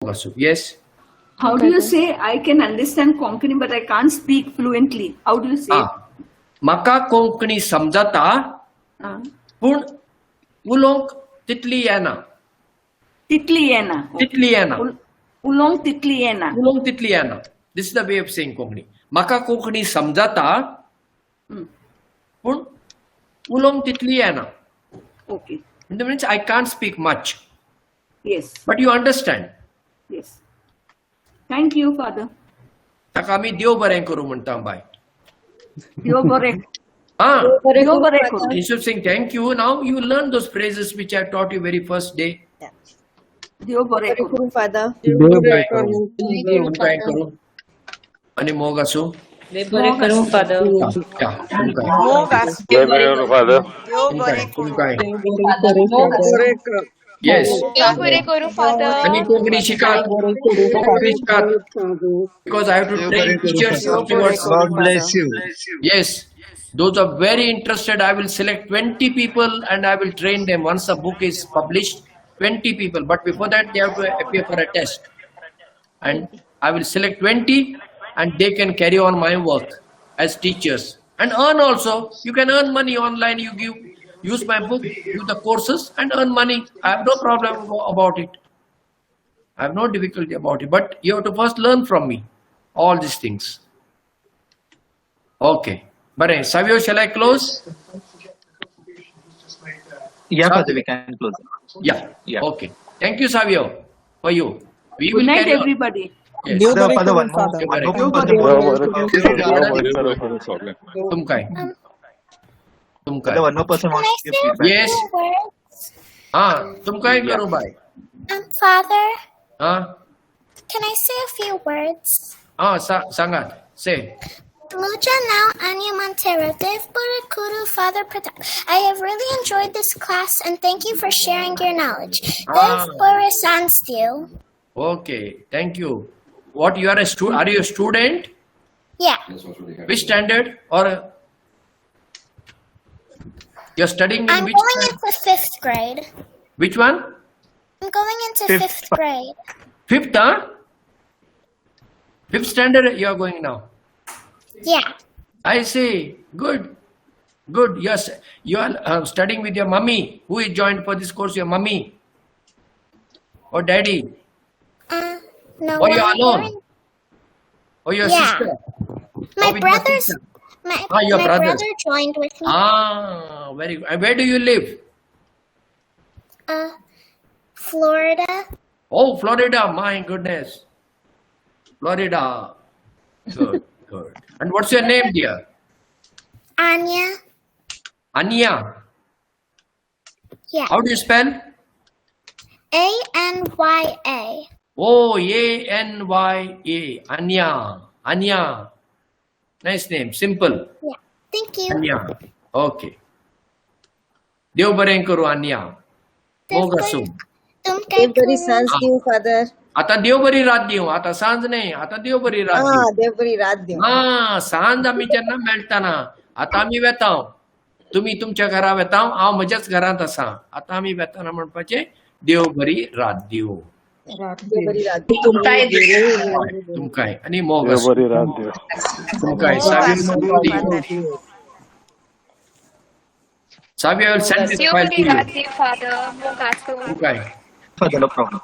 Yes. How do you say I can understand Konkani but I can't speak fluently? How do you say? म्हाका कोंकणी समजता पूण उलोवंक तितली येना. तितली येना. तितली येना. उलोवंक तितली येना. उलोवंक तितली येना. This is the way of saying Konkani. म्हाका कोंकणी समजता पूण उलोवंक तितली येना. Okay. That means I can't speak much. Yes. But you understand. Yes. Thank you, Father. ताका आमी देव बरें करूं म्हणटा बाय. देव बरें. देव बरें करूं. Instead of saying thank you, now you learn those phrases which I taught you very first day. देव बरें करूं, Father. देव बरें करूं. आणि मोग आसूं. देव बरें करूं, Father. मोग आसूं. देव बरें करूं, Father. देव बरें करूं. Yes. देव बरें करूं, Father. आणि Konkani शिकात. Because I have to train teachers afterwards. God bless you. Yes. Those are very interested. I will select 20 people and I will train them. Once a book is published, 20 people. But before that, they have to appear for a test. And I will select 20 and they can carry on my work as teachers. And earn also. You can earn money online. You use my book, do the courses and earn money. I have no problem about it. I have no difficulty about it. But you have to first learn from me all these things. Okay. But Savio, shall I close? Yeah, Father, we can close. Yeah. Okay. Thank you, Savio, for you. We will Good night, carry on. everybody. Yes. Father, one more. Tum kai. Father, one more person wants to give feedback. Yes. Tum kai karu bhai. Father, Can I say a few words? Sangat. Say. Mucha now Anya Montero, Dev Bore Kuru, Father Pradhan. I have really enjoyed this class and thank you for sharing your knowledge. Dev Bore Sanstil. Okay. Thank you. What you are a student? Are you a student? Yeah. Which standard? Or you're studying in I'm which going into 5th grade. Which one? I'm going into 5th grade. 5th, huh? 5th standard you are going now. Yeah. I see. Good. Good. Yes. You are studying with your mummy. Who is joined for this course? Your mummy? Or daddy? No. Or you are alone? Or your sister? My with brothers. your sister? My your brothers. brother joined with me. Very good. And where do you live? Florida. Oh, Florida. My goodness. Florida. Good. Good. And what's your name, dear? Anya. Anya. Yeah. How do you spell? Anya. Oh, Anya. Anya. Anya. Nice name. Simple. Yeah. Thank you. Anya. Okay. Dev baren karu Anya. Mog asum. देव बरी सांज देऊ, Father. आता देव बरी रात देऊ. आता सांज नाही. आता देव बरी रात देऊ. देव बरी रात देऊ. सांज आम्ही जेन्ना मेळटाना. आता आम्ही वेताव. तुम्ही तुमच्या घरा वेताव. हांव म्हज्याच घरांत आसा. आता आम्ही वेताना म्हणपाचे देव बरी रात देऊ. देव बरी रात देऊ. तुमकाय आणि मोग देव असो. बरी रात देव. तुमकाय Savio will send this Dev file to bari you. raat deo, Father. Mogasu. Tukai. Father, no problem.